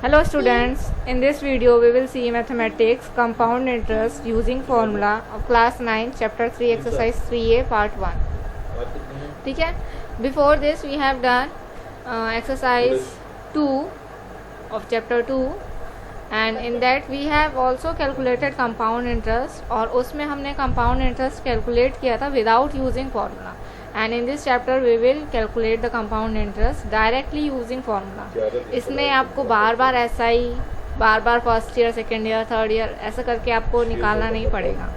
Hello students, in this video we will see mathematics compound interest using formula of class 9 chapter 3 exercise 3a part 1. ठीक है. Before this we have done exercise 2 of chapter 2 and in that we have also calculated compound interest और उसमें हमने compound interest calculate किया था without using formula. And in this chapter we will calculate the compound interest directly using formula. इसमें आपको बार बार ऐसा ही बार बार first year second year third year ऐसा करके आपको निकालना नहीं पड़ेगा,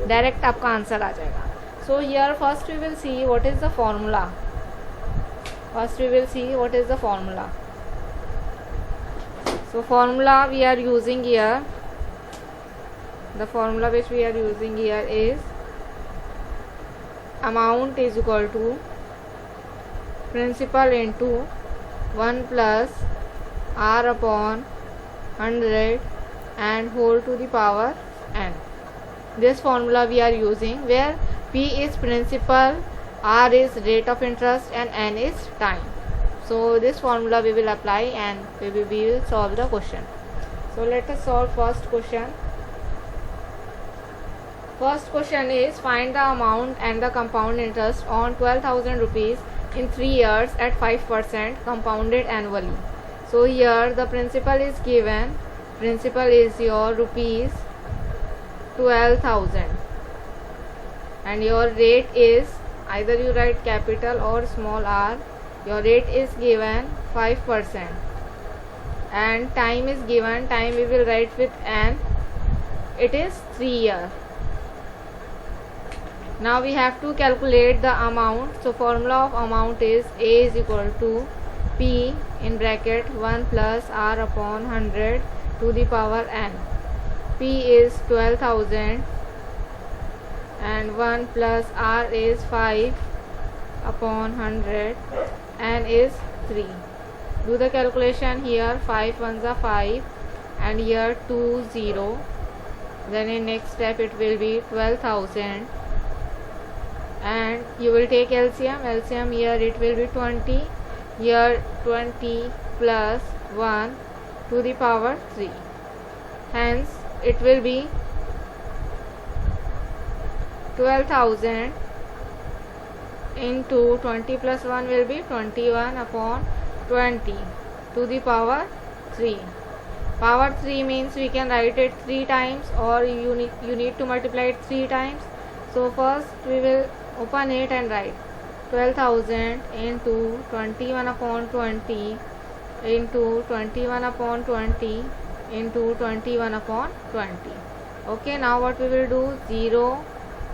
डायरेक्ट आपका आंसर आ जाएगा. So here first we will see what is the formula. First we will see what is the formula. So formula we are using here, the formula which we are using here is amount is equal to principal into 1 plus r upon 100 and whole to the power n. This formula we are using where p is principal, r is rate of interest and n is time. So this formula we will apply and we will solve the question. So let us solve first question. First question is find the amount and the compound interest on 12,000 rupees in 3 years at 5% compounded annually. So here the principal is given. Principal is your rupees 12,000 and your rate is either you write capital or small r. Your rate is given 5% and time is given. Time we will write with n. It is 3 years. Now we have to calculate the amount. So formula of amount is A is equal to P in bracket 1 plus R upon 100 to the power n. P is 12,000 and 1 plus R is 5 upon 100, n is 3. Do the calculation here. 5 ones are 5 and here 2 0. Then in next step it will be 12,000 and you will take LCM. LCM here it will be 20. Here 20 plus 1 to the power 3. Hence it will be 12,000 into 20 plus 1 will be 21 upon 20 to the power 3. Power 3 means we can write it 3 times or you need to multiply it 3 times. So first we will open it and write 12,000 into 21 upon 20 into 21 upon 20 into 21 upon 20. Okay, now what we will do, 0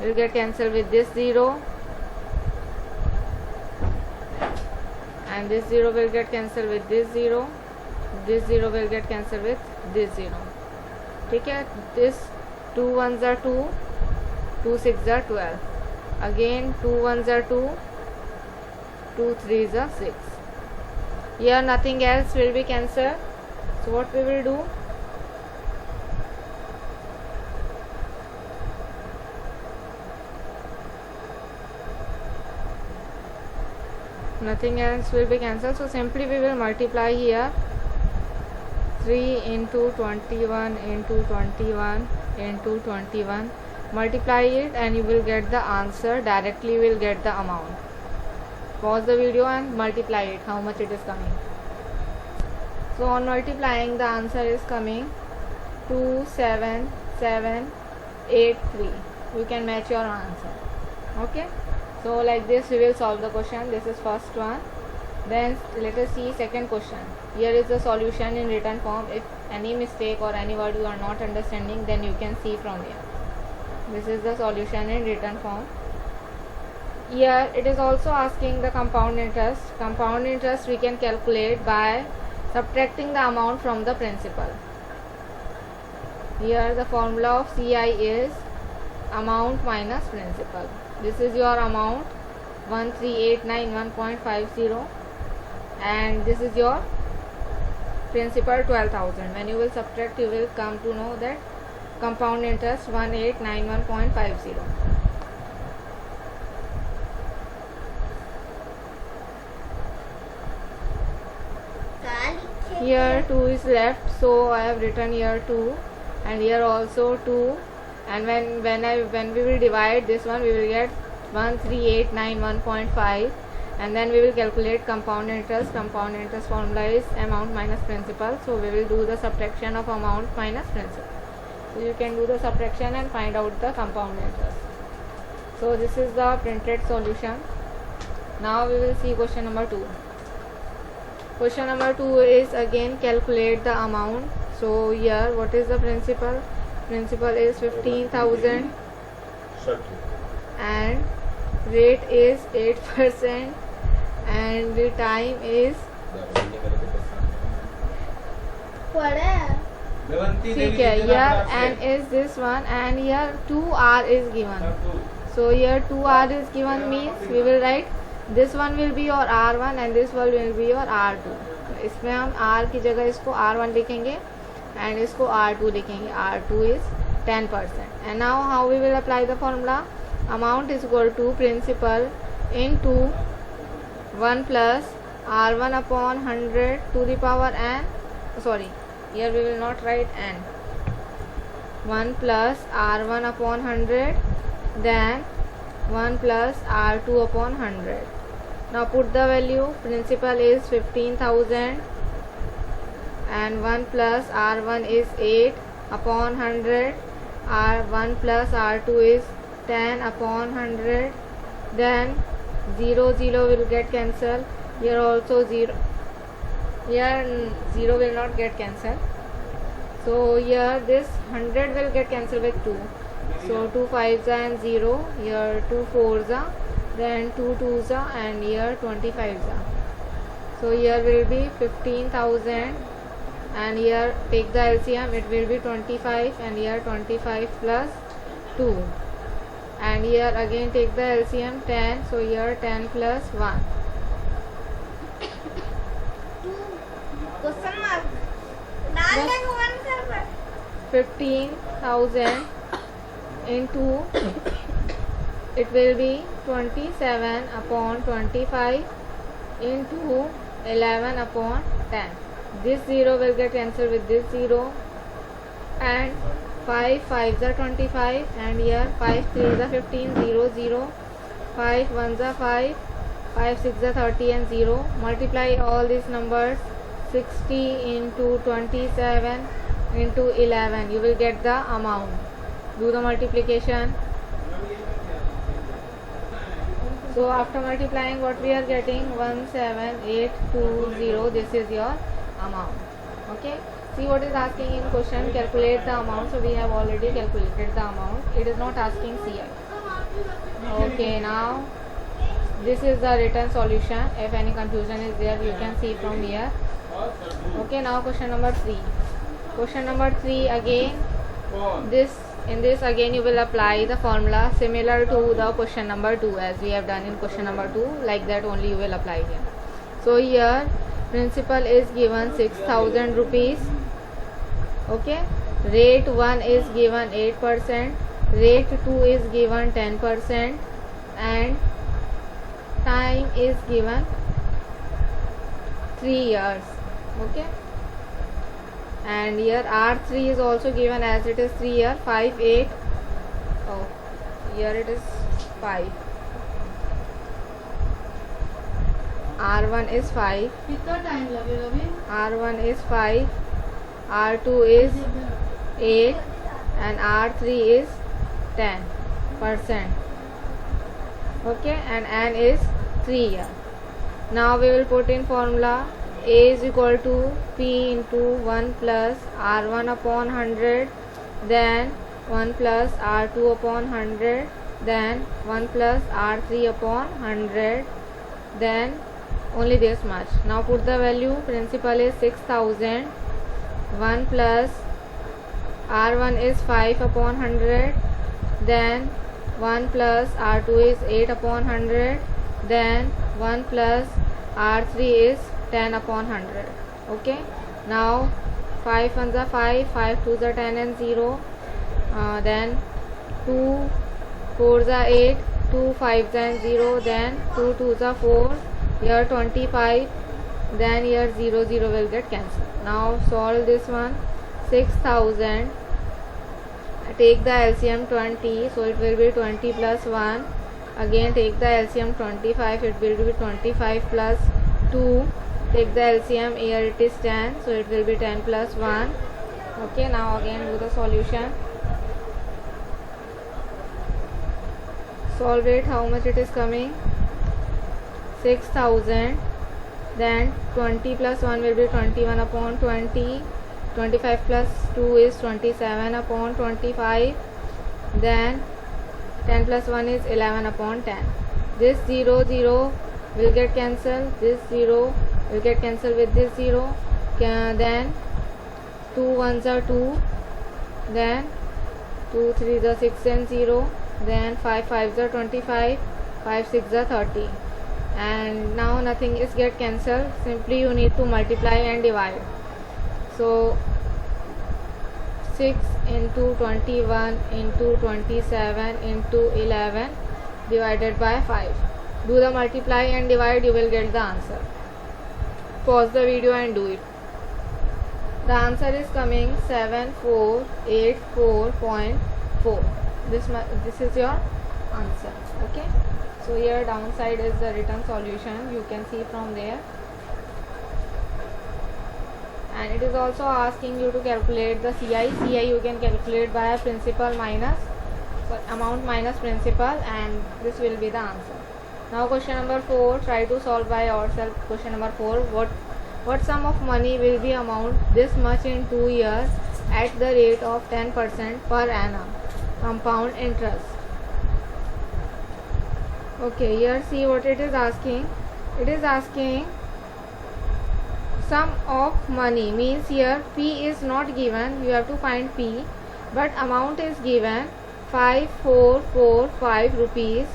will get cancelled with this 0 and this 0 will get cancelled with this 0. This 0 will get cancelled with this 0. ठीक है. This 2 1s are 2, 2 6s are 12. Again 2 1s are 2, 2 3s are 6. Here nothing else will be cancelled. So what we will do, nothing else will be cancelled. So simply we will multiply here 3 into 21 into 21 into 21. Multiply it and you will get the answer. Directly will get the amount. Pause the video and multiply it, how much it is coming. So on multiplying the answer is coming 27783. You can match your answer. Okay, so like this we will solve the question. This is first one. Then let us see second question. Here is the solution in written form. If any mistake or any word you are not understanding, then you can see from here. This is the solution in written form. Here it is also asking the compound interest. Compound interest we can calculate by subtracting the amount from the principal. Here the formula of CI is amount minus principal. This is your amount 13,891.50 and this is your principal 12,000. When you will subtract you will come to know that compound interest 1891.50. here 2 is left, so I have written here 2, and here also 2, and when we will divide this one, we will get 13891.5, and then we will calculate compound interest. Compound interest formula is amount minus principal, so we will do the subtraction of amount minus principal. So you can do the subtraction and find out the compound interest. So this is the printed solution. Now we will see question number 2. Question number 2 is again calculate the amount. So here what is the principal? Principal is 15,000 and rate is 8% and the time is ठीक है. Here n is this one and here 2r is given. So here 2r is given means we will write this one will be your r1 and this one will be your r2. इसमें हम r की जगह इसको r1 लिखेंगे and इसको r2 लिखेंगे. r2 is 10%. And now how we will apply the formula? Amount is equal to principal into 1 plus r1 upon 100 to the power n. Sorry, here we will not write n. 1 plus r1 upon 100, then 1 plus r2 upon 100. Now put the value. Principal is 15,000 and 1 plus r1 is 8 upon 100. r1 plus r2 is 10 upon 100. Then 0 0 will get cancelled. Here also 0. Here 0 will not get cancelled. So here this 100 will get cancelled with 2. So 2 5s and 0. Here 2 4s, then 2 2s, and here 25s. So here will be 15,000, and here take the LCM, it will be 25, and here 25 plus 2, and here again take the LCM 10. So here 10 plus 1. Question mark. 15,000 into it will be 27 upon 25 into 11 upon 10. This 0 will get cancelled with this 0, and 5 5s are 25, and here 5 3s are 15, 0 0, 5 1s are 5, 5 6s are 30 and 0. Multiply all these numbers. 60 into 27 into 11, you will get the amount. Do the multiplication. So after multiplying, what we are getting? 17820. This is your amount. Okay, see what is asking in question. Calculate the amount. So we have already calculated the amount. It is not asking CI. Okay, now this is the written solution. If any confusion is there, you can see from here. Okay, now question number 3. Question number 3 again. In this again you will apply the formula similar to the question number 2 as we have done in question number 2. Like that only you will apply here. So here principal is given 6,000 rupees. Okay, rate 1 is given 8%, rate 2 is given 10%, and time is given 3 years. Okay, and here R3 is also given as it is 3 year. 5 8. Oh, here it is 5. R1 is 5. कितना time लगेगा अभी? R1 is 5, R2 is 8, and R3 is 10%. Okay, and N is 3 year. Now we will put in formula. A is equal to P into 1 plus R1 upon 100, then 1 plus R2 upon 100, then 1 plus R3 upon 100, then only this much. Now put the value. Principal is 6,000, 1 plus R1 is 5 upon 100, then 1 plus R2 is 8 upon 100, then 1 plus R3 is 10 upon 100. Okay, now 5 1s are 5, 5 2s are 10 and 0, then 2 4s are 8, 2 5s and 0, then 2 2s are 4, here 25, then here 0 0 will get cancelled. Now solve this one. 6000, take the LCM 20, so it will be 20 plus 1. Again take the LCM 25, it will be 25 plus 2. Take the LCM, here it is 10, so it will be 10 plus 1. Okay, now again do the solution. Solve it. How much it is coming? 6000, then 20 plus 1 will be 21 upon 20. 25 plus 2 is 27 upon 25. Then 10 plus 1 is 11 upon 10. This 0 0 will get cancelled. This 0 will get cancelled with this 0. Then 2 1s are 2. Then 2 3s are 6 and 0. Then 5 5s are 25. 5 6s are 30. And now nothing is get cancelled. Simply you need to multiply and divide. So 6 into 21 into 27 into 11 divided by 5. Do the multiply and divide, you will get the answer. Pause the video and do it. The answer is coming 7484.4. This is your answer. Okay. So here downside is the written solution. You can see from there. And it is also asking you to calculate the CI. CI you can calculate by principal minus amount minus principal, and this will be the answer. Now question number 4. Try to solve by yourself. Question number 4. What sum of money will be amount this much in 2 years at the rate of 10% per annum compound interest? Okay, here see what it is asking. It is asking sum of money, means here P is not given, you have to find P, but amount is given 5445 rupees.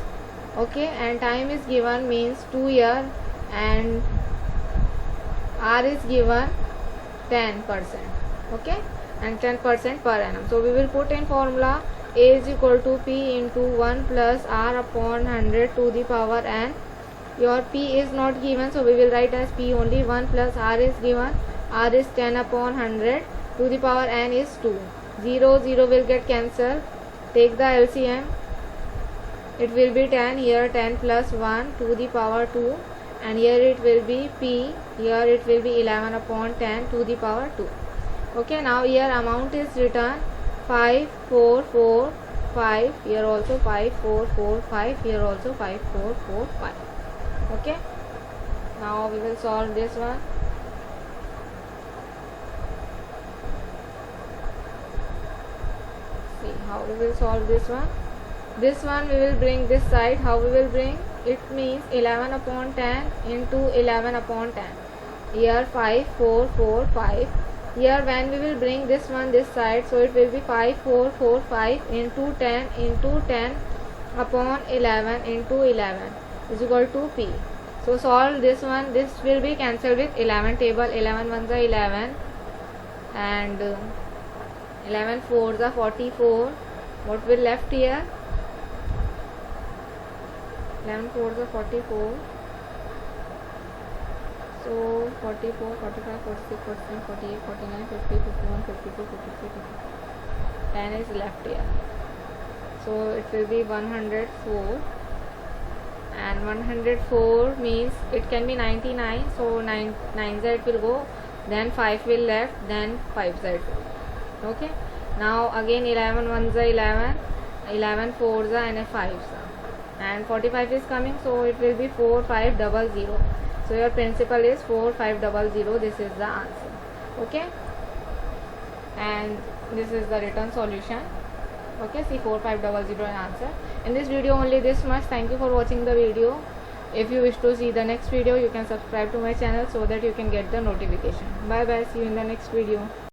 Okay, and time is given, means 2 years, and R is given 10%. Okay, and 10% per annum. So we will put in formula A is equal to P into 1 plus R upon 100 to the power n. Your P is not given, so we will write as P only. 1 plus R is given. R is 10 upon 100 to the power n is 2. 0 0 will get cancelled. Take the LCM. It will be 10. Here 10 plus 1 to the power 2, and here it will be P. Here it will be 11 upon 10 to the power 2. Okay, now here amount is written 5445. Here also 5445. Here also 5445. Okay, now we will solve this one. See how we will solve this one. This one we will bring this side. How we will bring it? Means 11 upon 10 into 11 upon 10. Here 5445. Here when we will bring this one this side, so it will be 5445 into 10 upon 11 into 11 is equal to P. So solve this one. This will be cancelled with 11 table. 11 ones are 11 and 11 fours are 44. What will left here? 11 fours are 44. So 44, 45, 46, 47, 48, 49, 50, 51, 52, 53, 54. 10 is left here. So it will be 104. And 104 means it can be 99. So 9 side will go. Then 5 will left. Then 5 side will. Okay. Now again 11 ones are 11. 11 fours are and a 5s are. And 45 is coming. So it will be 4500. So your principal is 4500. This is the answer. Okay. And this is the written solution. Okay, see 4500 answer. In this video only this much. Thank you for watching the video. If you wish to see the next video, you can subscribe to my channel so that you can get the notification. Bye bye. See you in the next video.